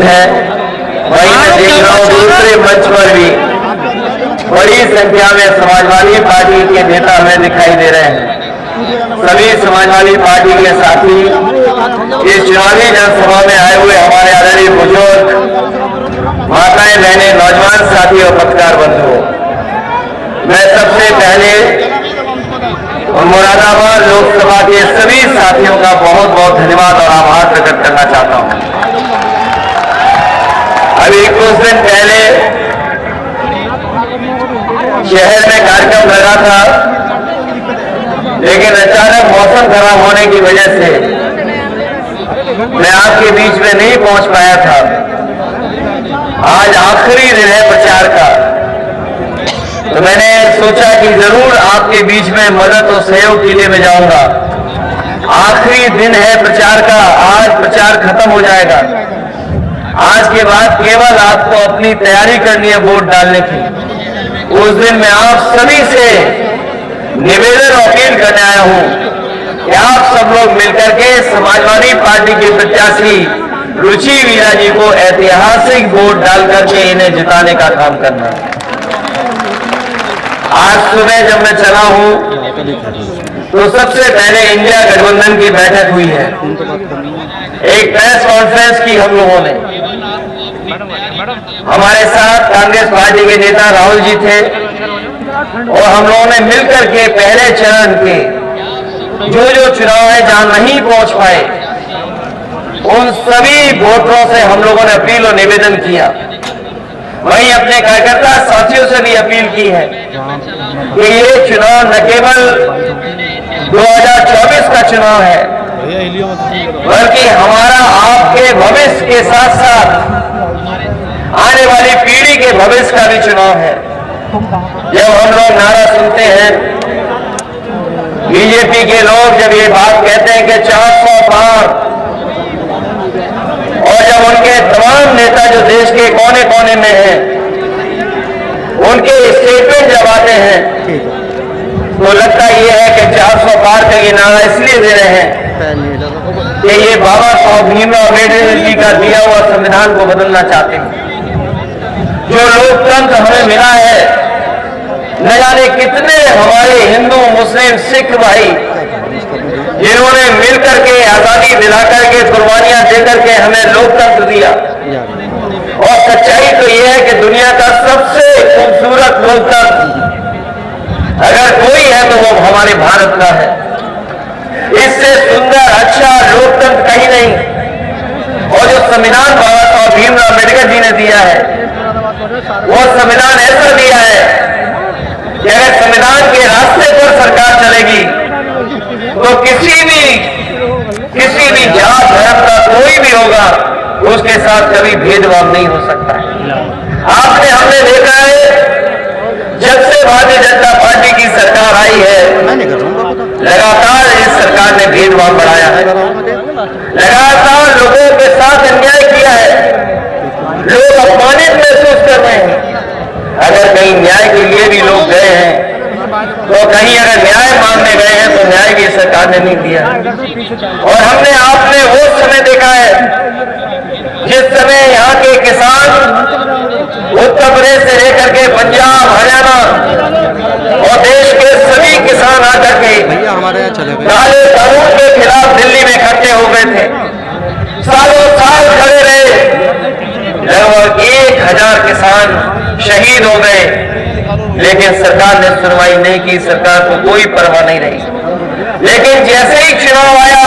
है, वहीं मैं देख रहा हूँ दूसरे मंच पर भी बड़ी संख्या में समाजवादी पार्टी के नेता हमें दिखाई दे रहे हैं। सभी समाजवादी पार्टी के साथी इस चुनावी जनसभा में आए हुए हमारे आदरणीय बुजुर्ग, माताएं, बहनें, नौजवान साथी और पत्रकार बंधुओं, मैं सबसे पहले मुरादाबाद लोकसभा के सभी साथियों का बहुत बहुत धन्यवाद और आभार प्रकट करना चाहता हूं। अभी कुछ दिन पहले शहर में कार्यक्रम लगा था, लेकिन अचानक मौसम खराब होने की वजह से मैं आपके बीच में नहीं पहुंच पाया था। आज आखिरी दिन है प्रचार का, तो मैंने सोचा कि जरूर आपके बीच में मदद और सहयोग के लिए मैं जाऊंगा। आखिरी दिन है प्रचार का, आज प्रचार खत्म हो जाएगा। आज के बाद केवल आपको अपनी तैयारी करनी है वोट डालने की। उस दिन मैं आप सभी से निवेदन और अपील करने आया हूं कि आप सब लोग मिलकर के समाजवादी पार्टी के प्रत्याशी रुचि वीणा जी को ऐतिहासिक वोट डाल करके इन्हें जिताने का काम करना। आज सुबह जब मैं चला हूं तो सबसे पहले इंडिया गठबंधन की बैठक हुई है। एक प्रेस कॉन्फ्रेंस की हम लोगों ने, हमारे साथ कांग्रेस पार्टी के नेता राहुल जी थे और हम लोगों ने मिलकर के पहले चरण के जो चुनाव है जहां नहीं पहुंच पाए उन सभी वोटरों से हम लोगों ने अपील और निवेदन किया। वहीं अपने कार्यकर्ता साथियों से भी अपील की है कि ये चुनाव न केवल 2024 का चुनाव है, बल्कि हमारा आपके भविष्य के साथ साथ आने वाली पीढ़ी के भविष्य का भी चुनाव है। जब हम लोग नारा सुनते हैं, बीजेपी के लोग जब ये बात कहते हैं कि 400 पार, और जब उनके तमाम नेता जो देश के कोने कोने में हैं, उनके स्टेटमेंट जब आते हैं तो लगता ये है कि 400 पार का ये नारा इसलिए दे रहे हैं कि ये बाबा साहब भीमराव अम्बेडकर जी का दिया हुआ संविधान को बदलना चाहते हैं। जो लोकतंत्र हमें मिला है, न जाने कितने हमारे हिंदू, मुस्लिम, सिख भाई जिन्होंने मिलकर के आजादी दिलाकर के कुर्बानियां देकर के हमें लोकतंत्र दिया। और सच्चाई तो यह है कि दुनिया का सबसे खूबसूरत लोकतंत्र अगर कोई है तो वो हमारे भारत का है। इससे सुंदर अच्छा लोकतंत्र कहीं नहीं। और जो संविधान बाबा साहब भीमराव अम्बेडकर जी ने दिया है, वो संविधान ऐसा दिया है कि अगर संविधान के रास्ते पर सरकार चलेगी तो किसी भी जात धर्म का कोई भी होगा उसके साथ कभी भेदभाव नहीं हो सकता है। हमने देखा है जब से भारतीय जनता पार्टी की सरकार आई है, लगातार इस सरकार ने भेदभाव बढ़ाया है, लगातार लोगों के साथ अन्याय किया है। लोग अपमानित महसूस कर रहे हैं। अगर कहीं न्याय के लिए भी लोग गए हैं तो कहीं अगर न्याय मांगने गए हैं तो न्याय भी सरकार ने नहीं दिया। और आपने वो समय देखा है जिस समय यहाँ के किसान उत्तर प्रदेश से लेकर के पंजाब, हरियाणा और देश के सभी किसान आकर के काले कानून के खिलाफ दिल्ली में इकट्ठे हो गए थे। सालों साल खड़े रहे, लगभग 1000 किसान शहीद हो गए, लेकिन सरकार ने सुनवाई नहीं की। सरकार को कोई परवाह नहीं रही। लेकिन जैसे ही चुनाव आया,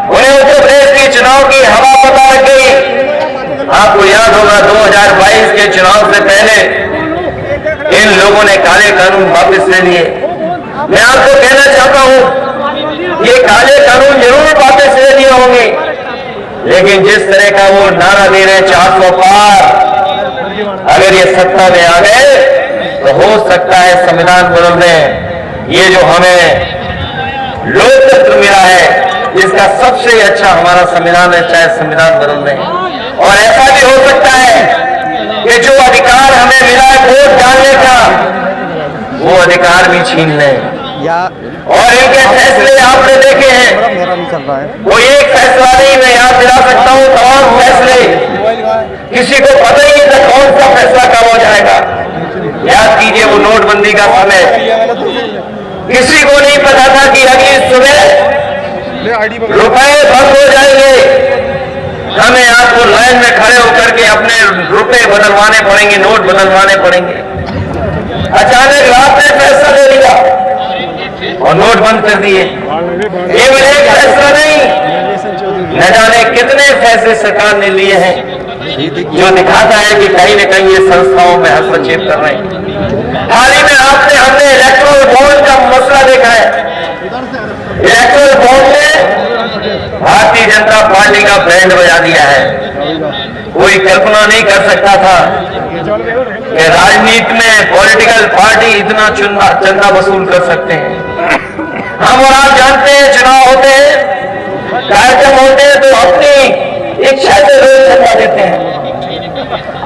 उन्हें उत्तर प्रदेश के चुनाव की हवा पता लग गई। आपको याद होगा 2022 के चुनाव से पहले इन लोगों ने काले कानून वापस ले लिए। मैं आपको कहना चाहता हूं ये काले कानून जरूर वापस ले लिए होंगे, लेकिन जिस तरह का वो नारा दे रहे 400 पार, अगर ये सत्ता में आ गए तो हो सकता है संविधान बदल दें। ये जो हमें लोकतंत्र मिला है, जिसका सबसे अच्छा हमारा संविधान है, चाहे संविधान बदल दें। और ऐसा भी हो सकता है कि जो अधिकार हमें मिला है वोट डालने का, वो अधिकार भी छीन लें। या और इनके फैसले आपने देखे हैं। मेरा नहीं चल रहा है। कोई एक फैसला नहीं, मैं याद दिला सकता हूँ तमाम फैसले, किसी को पता ही नहीं था कौन सा फैसला कब हो जाएगा। याद कीजिए वो नोटबंदी का समय, किसी को नहीं पता था कि अगली सुबह रुपए बंद हो जाएंगे, हमें आपको लाइन में खड़े होकर के अपने रुपए बदलवाने पड़ेंगे, नोट बदलवाने पड़ेंगे। अचानक रात ने फैसला ले लिया और नोट बंद कर दिए। केवल एक फैसला नहीं, न जाने कितने फैसले सरकार ने लिए हैं, जो दिखाता है कि कहीं न कहीं ये संस्थाओं में हस्तक्षेप कर रहे हैं। हाल ही में हमने इलेक्ट्रोल बॉन्ड का मसला देखा है। इलेक्ट्रोल बॉन्ड ने भारतीय जनता पार्टी का बैंड बजा दिया है। कोई कल्पना नहीं कर सकता था कि राजनीति में पॉलिटिकल पार्टी इतना चंदा वसूल कर सकते हैं। हम और आप जानते हैं, चुनाव होते हैं, कार्यक्रम होते हैं, तो अपनी इच्छा से लोग चंदा देते हैं,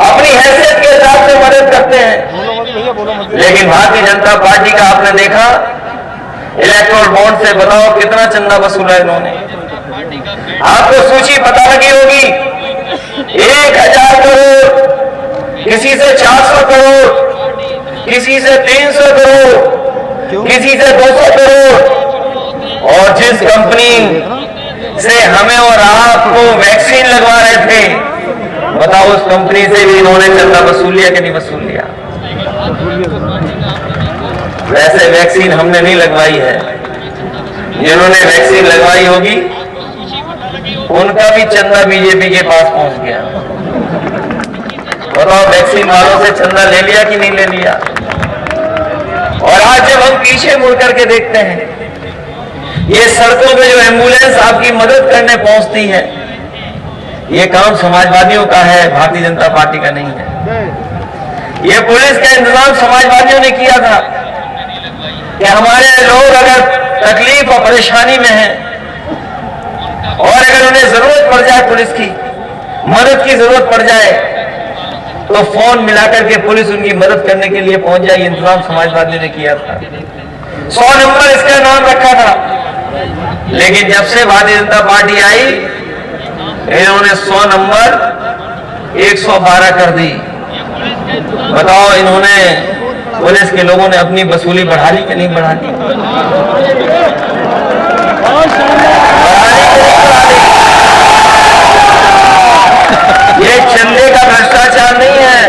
अपनी हैसियत के हिसाब से मदद करते हैं। लेकिन भारतीय जनता पार्टी का आपने देखा, इलेक्ट्रोल बॉन्ड से बताओ कितना चंदा वसूला इन्होंने। आपको सूची पता लगी होगी, 1000 करोड़, किसी से 400 करोड़, किसी से 300 करोड़, किसी से 200 करोड़। और जिस कंपनी से हमें और आपको वैक्सीन लगवा रहे थे, बताओ उस कंपनी से भी इन्होंने चंदा वसूल लिया कि नहीं वसूल लिया? वैसे वैक्सीन हमने नहीं लगवाई है, जिन्होंने वैक्सीन लगवाई होगी उनका भी चंदा बीजेपी के पास पहुंच गया। बताओ वैक्सीन वालों से चंदा ले लिया कि नहीं ले लिया? और आज जब हम पीछे मुड़ करके देखते हैं, ये सड़कों पे जो एम्बुलेंस आपकी मदद करने पहुंचती है, ये काम समाजवादियों का है, भारतीय जनता पार्टी का नहीं है। ये पुलिस का इंतजाम समाजवादियों ने किया था कि हमारे लोग अगर तकलीफ और परेशानी में हैं और अगर उन्हें जरूरत पड़ जाए, पुलिस की मदद की जरूरत पड़ जाए, तो फोन मिलाकर के पुलिस उनकी मदद करने के लिए पहुंच जाए। इंतजाम समाजवादियों ने किया था। 100 नंबर इसका नाम रखा था। लेकिन जब से भारतीय जनता पार्टी आई, इन्होंने 100 नंबर 112 कर दी। बताओ इन्होंने, पुलिस के लोगों ने अपनी वसूली बढ़ा ली कि नहीं बढ़ा ली? ये चंदे का भ्रष्टाचार नहीं है,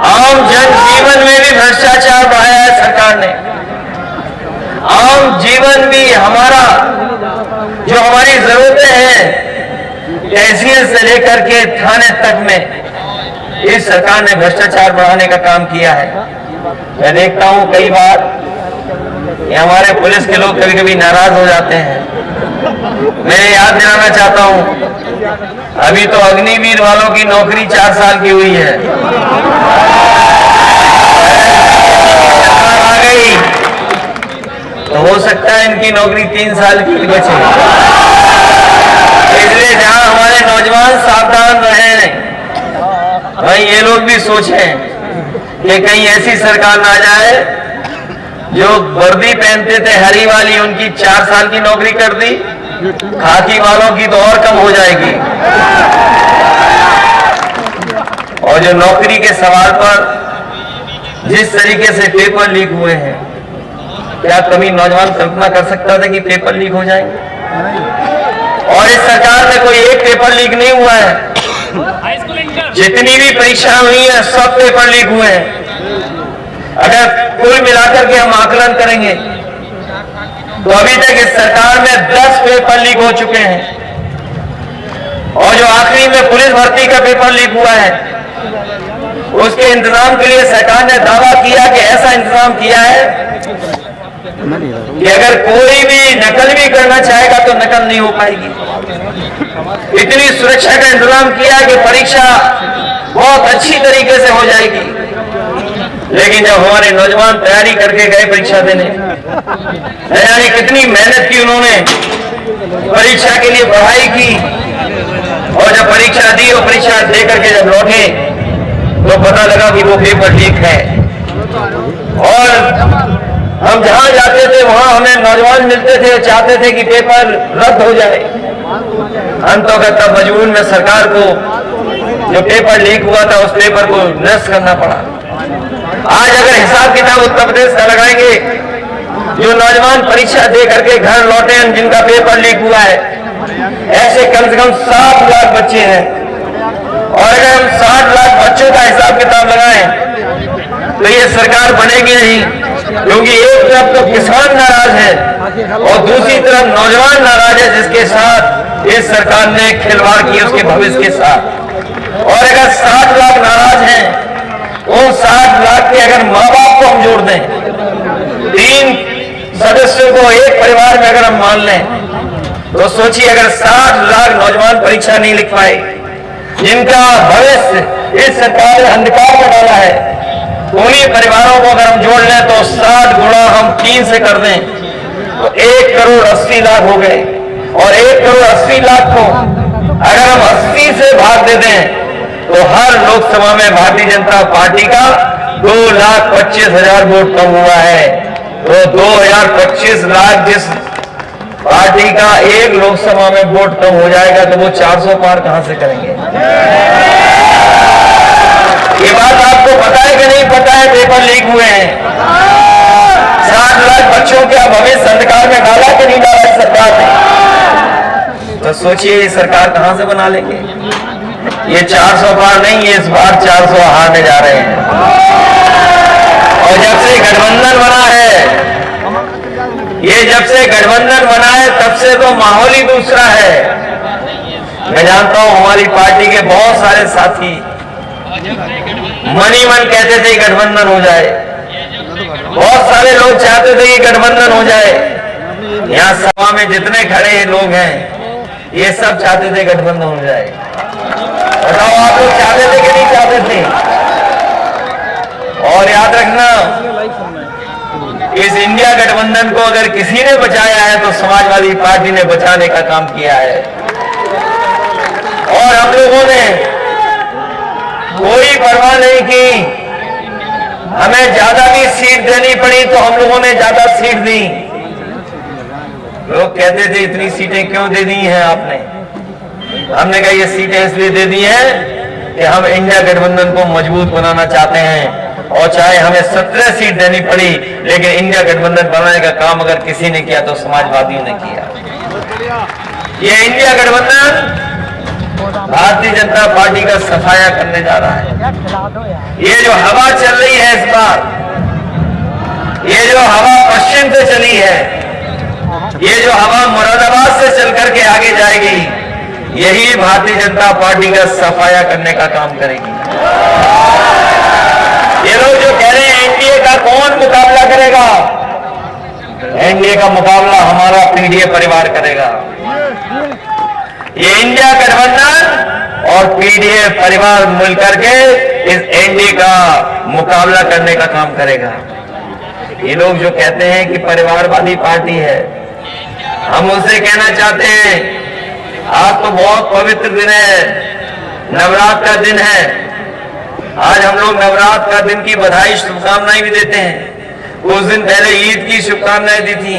आम जन जीवन में भी भ्रष्टाचार बढ़ाया है सरकार ने। आम जीवन भी हमारा, जो हमारी जरूरतें हैं, तहसील से लेकर के थाने तक में, इस सरकार ने भ्रष्टाचार बढ़ाने का काम किया है। मैं देखता हूं कई बार ये हमारे पुलिस के लोग कभी कभी नाराज हो जाते हैं। मैं याद दिलाना चाहता हूं, अभी तो अग्निवीर वालों की नौकरी 4 साल की हुई है, आ गई तो हो सकता है इनकी नौकरी 3 साल की बचे। इसलिए जहां हमारे नौजवान सावधान रहे, भाई ये लोग भी सोचें कि कहीं ऐसी सरकार ना जाए जो वर्दी पहनते थे हरी वाली, उनकी 4 साल की नौकरी कर दी, खाकी वालों की तो और कम हो जाएगी। और जो नौकरी के सवाल पर जिस तरीके से पेपर लीक हुए हैं, क्या कभी नौजवान कल्पना कर सकता था कि पेपर लीक हो जाएंगे? और इस सरकार में कोई एक पेपर लीक नहीं हुआ है। जितनी भी परीक्षा हुई है, सब पेपर लीक हुए हैं। अगर कुल मिलाकर के हम आकलन करेंगे तो अभी तक इस सरकार में 10 पेपर लीक हो चुके हैं। और जो आखिरी में पुलिस भर्ती का पेपर लीक हुआ है, उसके इंतजाम के लिए सरकार ने दावा किया कि ऐसा इंतजाम किया है कि अगर कोई भी नकल भी करना चाहेगा तो नकल नहीं हो पाएगी। इतनी सुरक्षा का इंतजाम किया कि परीक्षा बहुत अच्छी तरीके से हो जाएगी। लेकिन जब हमारे नौजवान तैयारी करके गए परीक्षा देने, न जाने कितनी मेहनत की उन्होंने, परीक्षा के लिए पढ़ाई की, और जब परीक्षा दी और परीक्षा दे करके जब लौटे तो पता लगा कि वो पेपर लीक है। और हम जहां जाते थे वहां हमें नौजवान मिलते थे, चाहते थे कि पेपर रद्द हो जाए। हम तो तब मजबूर में सरकार को जो पेपर लीक हुआ था उस पेपर को निरस्त करना पड़ा। आज अगर हिसाब किताब उत्तर प्रदेश का लगाएंगे, जो नौजवान परीक्षा दे करके घर लौटे हैं जिनका पेपर लीक हुआ है, ऐसे कम से कम 7 लाख बच्चे हैं। और अगर हम 60 लाख बच्चों का हिसाब किताब लगाएं तो ये सरकार बनेगी नहीं, क्योंकि एक तरफ तो किसान नाराज है और दूसरी तरफ नौजवान नाराज है, जिसके साथ इस सरकार ने खिलवाड़ की उसके भविष्य के साथ। और अगर 60 लाख नाराज हैं, उन 60 लाख के अगर माँ बाप को हम जोड़ दें, 3 सदस्यों को एक परिवार में अगर हम मान लें, तो सोचिए अगर 60 लाख नौजवान परीक्षा नहीं लिख पाए, जिनका भविष्य इस सरकार ने अंधकार में डाला है, उन्हीं परिवारों को अगर हम जोड़ लें तो 60 गुणा हम 3 से कर दें तो 1 करोड़ 80 लाख हो गए। और 1 करोड़ 80 लाख को अगर हम 80 से भाग दे दें तो हर लोकसभा में भारतीय जनता पार्टी का 2,25,000 वोट कम हुआ है। तो 2,025 लाख जिस पार्टी का एक लोकसभा में वोट कम हो जाएगा तो वो 400 पार कहां से करेंगे? ये बात आपको पता है कि नहीं पता है? पेपर लीक हुए हैं, 60 लाख बच्चों का भविष्य अंधकार में डाला कि नहीं डाला सरकार ने? तो सोचिए ये सरकार कहां से बना लेंगे? ये 400 पार नहीं, ये इस बार 400 हारने जा रहे हैं। और जब से गठबंधन बना है, ये जब से गठबंधन बना है तब से तो माहौल ही दूसरा है। मैं जानता हूं हमारी पार्टी के बहुत सारे साथी मन ही मन कहते थे गठबंधन हो जाए, बहुत सारे लोग चाहते थे कि गठबंधन हो जाए। यहां सभा में जितने खड़े लोग हैं ये सब चाहते थे गठबंधन हो जाए। बताओ आप लोग चाहते थे कि नहीं चाहते थे? और याद रखना, इस इंडिया गठबंधन को अगर किसी ने बचाया है तो समाजवादी पार्टी ने बचाने का काम किया है। और हम लोगों ने कोई परवाह नहीं की, हमें ज्यादा भी सीट देनी पड़ी तो हम लोगों ने ज्यादा सीट दी। लोग कहते थे इतनी सीटें क्यों दे दी हैं आपने? हमने कहा ये सीटें इसलिए दे दी हैं कि हम इंडिया गठबंधन को मजबूत बनाना चाहते हैं, और चाहे हमें 17 सीट देनी पड़ी, लेकिन इंडिया गठबंधन बनाने का काम अगर किसी ने किया तो समाजवादियों ने किया। ये इंडिया गठबंधन भारतीय जनता पार्टी का सफाया करने जा रहा है। ये जो हवा चल रही है इस बार, ये जो हवा पश्चिम से चली है, ये जो हवा मुरादाबाद से चल करके आगे जाएगी, यही भारतीय जनता पार्टी का सफाया करने का काम करेगी। ये लोग जो कह रहे हैं एनडीए का कौन मुकाबला करेगा, एनडीए का मुकाबला हमारा पीडीए परिवार करेगा। ये इंडिया गठबंधन और पीडीए परिवार मिलकर के इस एनडीए का मुकाबला करने का काम करेगा। ये लोग जो कहते हैं कि परिवारवादी पार्टी है, हम उनसे कहना चाहते हैं आज तो बहुत पवित्र दिन है, नवरात्र का दिन है। आज हम लोग नवरात्र का दिन की बधाई शुभकामनाएं भी देते हैं। कुछ दिन पहले ईद की शुभकामनाएं दी थी,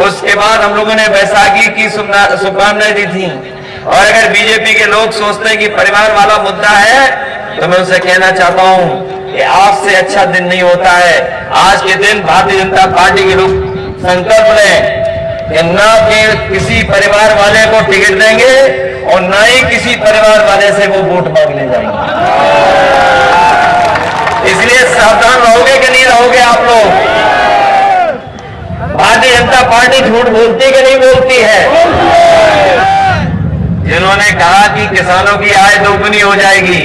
उसके बाद हम लोगों ने बैसाखी की शुभकामनाएं दी थी। और अगर बीजेपी के लोग सोचते हैं कि परिवार वाला मुद्दा है, तो मैं उनसे कहना चाहता हूं कि आज से अच्छा दिन नहीं होता है। आज के दिन भारतीय जनता पार्टी के लोग संकल्प लें कि न किसी परिवार वाले को टिकट देंगे और न ही किसी परिवार वाले से वो वोट मांगने जाएंगे। इसलिए सावधान रहोगे कि नहीं रहोगे आप लोग? भारतीय जनता पार्टी झूठ बोलती कि नहीं बोलती है? जिन्होंने कहा कि किसानों की आय दोगुनी हो जाएगी,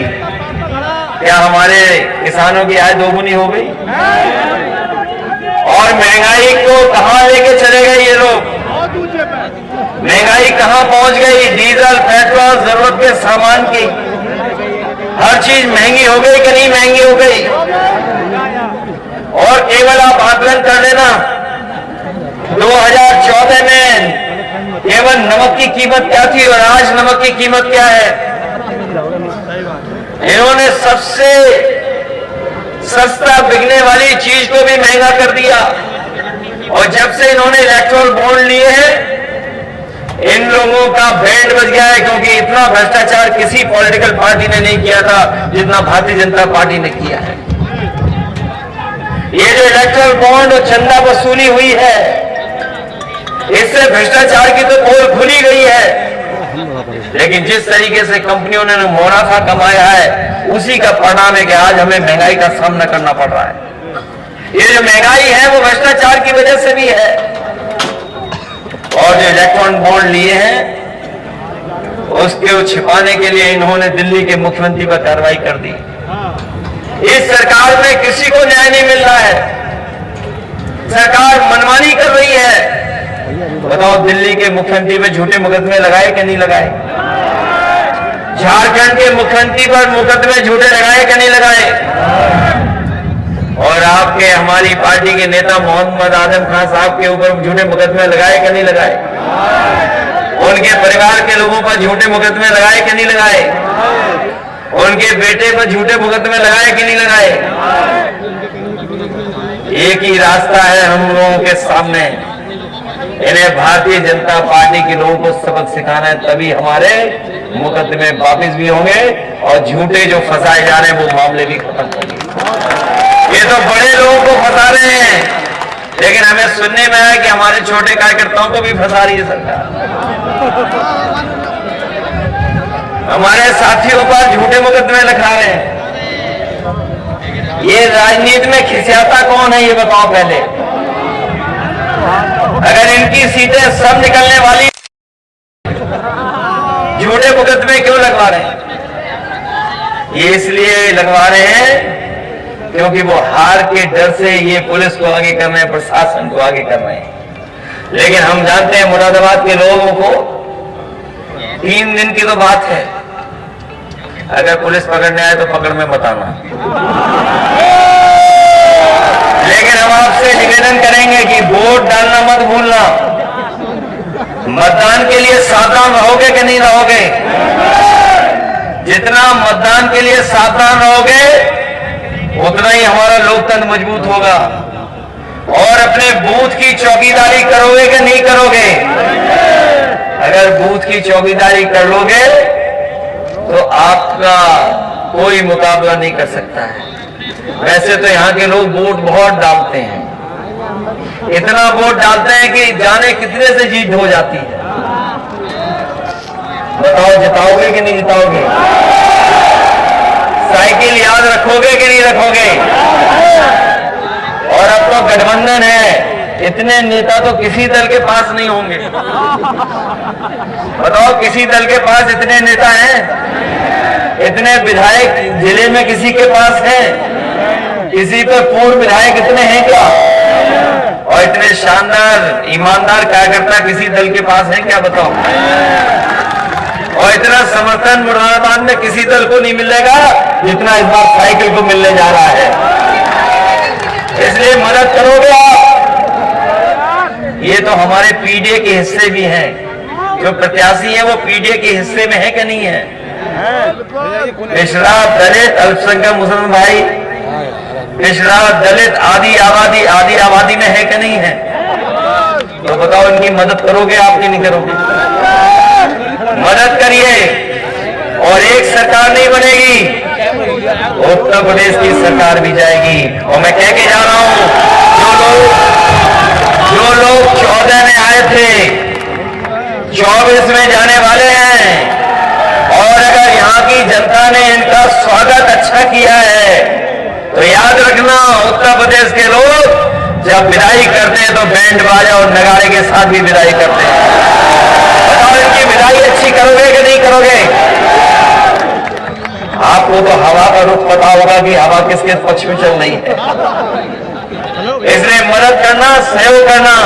क्या हमारे किसानों की आय दोगुनी हो गई? और महंगाई को कहां लेके चले गए ये लोग? महंगाई कहां पहुंच गई? डीजल, पेट्रोल, जरूरत के सामान की हर चीज महंगी हो गई कि नहीं महंगी हो गई? और केवल आप आकलन कर लेना, 2014 में केवल नमक की कीमत क्या थी और आज नमक की कीमत क्या है? इन्होंने सबसे सस्ता बिकने वाली चीज को भी महंगा कर दिया। और जब से इन्होंने इलेक्टोरल बॉन्ड लिए हैं, इन लोगों का बैंड बज गया है, क्योंकि इतना भ्रष्टाचार किसी पॉलिटिकल पार्टी ने नहीं किया था जितना भारतीय जनता पार्टी ने किया है। ये जो इलेक्टोरल बॉन्ड और चंदा वसूली हुई है, इससे भ्रष्टाचार की तो पोल खुली गई है। लेकिन जिस तरीके से कंपनियों ने मुनाफा कमाया है, उसी का परिणाम है कि आज हमें महंगाई का सामना करना पड़ रहा है। ये जो महंगाई है वो भ्रष्टाचार की वजह से भी है। और जो इलेक्ट्रॉन बॉन्ड लिए हैं, उसके छिपाने के लिए इन्होंने दिल्ली के मुख्यमंत्री पर कार्रवाई कर दी। इस सरकार में किसी को न्याय नहीं मिल रहा है, सरकार मनमानी कर रही है। बताओ, दिल्ली के मुख्यमंत्री पे झूठे मुकदमे लगाए कि नहीं लगाए? झारखंड के मुख्यमंत्री पर मुकदमे झूठे लगाए कि नहीं लगाए? और आपके हमारी पार्टी के नेता मोहम्मद आजम खान साहब के ऊपर झूठे मुकदमे लगाए कि नहीं लगाए? उनके परिवार के लोगों पर झूठे मुकदमे लगाए कि नहीं लगाए? उनके बेटे पर झूठे मुकदमे लगाए कि नहीं लगाए? एक ही रास्ता है हम लोगों के सामने, इन्हें भारतीय जनता पार्टी के लोगों को सबक सिखाना है, तभी हमारे मुकदमे वापिस भी होंगे और झूठे जो फंसाए जा रहे हैं वो मामले भी खत्म होंगे। ये तो बड़े लोगों को फंसा रहे हैं, लेकिन हमें सुनने में आया कि हमारे छोटे कार्यकर्ताओं को भी फंसा रही है सरकार। हमारे साथियों पर झूठे मुकदमे लिखा रहे हैं। ये राजनीति में खिसियाता कौन है, ये बताओ पहले। अगर इनकी सीटें सब निकलने वाली, झूठे मुकदमे क्यों लगवा रहे हैं? ये इसलिए लगवा रहे हैं क्योंकि वो हार के डर से ये पुलिस को आगे कर रहे हैं, प्रशासन को आगे कर रहे हैं। लेकिन हम जानते हैं मुरादाबाद के लोगों को 3 दिन की तो बात है, अगर पुलिस पकड़ने आए तो पकड़ में मत आना। लेकिन हम आपसे निवेदन करेंगे कि वोट डालना मत भूलना। मतदान के लिए सावधान रहोगे कि नहीं रहोगे? जितना मतदान के लिए सावधान रहोगे, उतना ही हमारा लोकतंत्र मजबूत होगा। और अपने बूथ की चौकीदारी करोगे कि नहीं करोगे? अगर बूथ की चौकीदारी कर लोगे तो आपका कोई मुकाबला नहीं कर सकता है। वैसे तो यहाँ के लोग वोट बहुत डालते हैं, इतना वोट डालते हैं कि जाने कितने से जीत हो जाती है। बताओ, जिताओगे कि नहीं जिताओगे? साइकिल याद रखोगे कि नहीं रखोगे? और अब तो गठबंधन है, इतने नेता तो किसी दल के पास नहीं होंगे। बताओ, किसी दल के पास इतने नेता हैं? इतने विधायक जिले में किसी के पास हैं? किसी पर पूर्व विधायक इतने हैं क्या? और इतने शानदार ईमानदार कार्यकर्ता किसी दल के पास हैं क्या? बताओ। और इतना समर्थन मुरादाबाद में किसी दल को नहीं मिलेगा जितना इस बार साइकिल को मिलने जा रहा है। इसलिए मदद करोगे आप। ये तो हमारे पीडीए के हिस्से भी हैं, जो प्रत्याशी है वो पीडीए के हिस्से में है कि नहीं है? पिछड़ा, दलित, अल्पसंख्यक मुसलमान भाई, पिछड़ा, दलित, आदि आबादी में है कि नहीं है? तो बताओ, इनकी मदद करोगे आप कि नहीं करोगे? मदद करिए। और एक सरकार नहीं बनेगी, उत्तर प्रदेश की सरकार भी जाएगी। और मैं कह के जा रहा हूं, जो लोग 14 में आए थे 24 में जाने वाले हैं। और अगर यहाँ की जनता ने इनका स्वागत अच्छा किया है तो याद रखना, उत्तर प्रदेश के लोग जब विदाई करते हैं तो बैंड बाजा और नगाड़े के साथ भी विदाई करते हैं। बताओ, इनकी विदाई अच्छी करोगे कि नहीं करोगे? आपको तो हवा का रुख पता होगा कि हवा किसके पक्ष में चल रही है। इसलिए मदद करना, सहयोग करना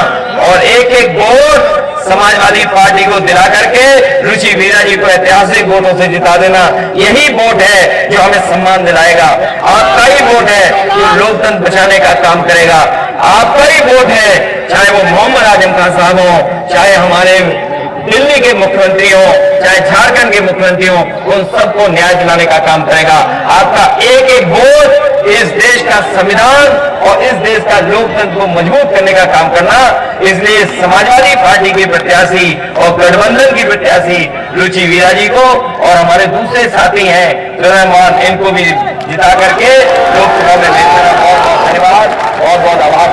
और एक एक वोट समाजवादी पार्टी को दिला करके रुचि वीरा जी को ऐतिहासिक वोटों से जिता देना, यही वोट है जो हमें सम्मान दिलाएगा। आपका ही वोट है जो लोकतंत्र बचाने का काम करेगा। आपका ही वोट है, चाहे वो मोहम्मद आजम खान साहब हो, चाहे हमारे दिल्ली के मुख्यमंत्री हो चाहे झारखंड के मुख्यमंत्री हो, उन सबको न्याय दिलाने का काम करेगा। आपका एक एक वोट इस देश का संविधान और इस देश का लोकतंत्र को मजबूत करने का काम करना। इसलिए समाजवादी पार्टी के प्रत्याशी और गठबंधन की प्रत्याशी रुचि वीरा जी को और हमारे दूसरे साथी हैं रहमान, इनको भी जिता करके लोकसभा में भेजना। बहुत बहुत धन्यवाद, बहुत बहुत आभार।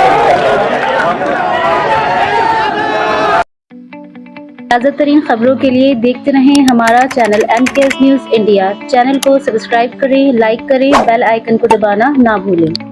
ताज़ा तरीन खबरों के लिए देखते रहें हमारा channel MKS news India. Channel को सब्सक्राइब करें, लाइक करें, बेल आइकन को दबाना ना भूलें।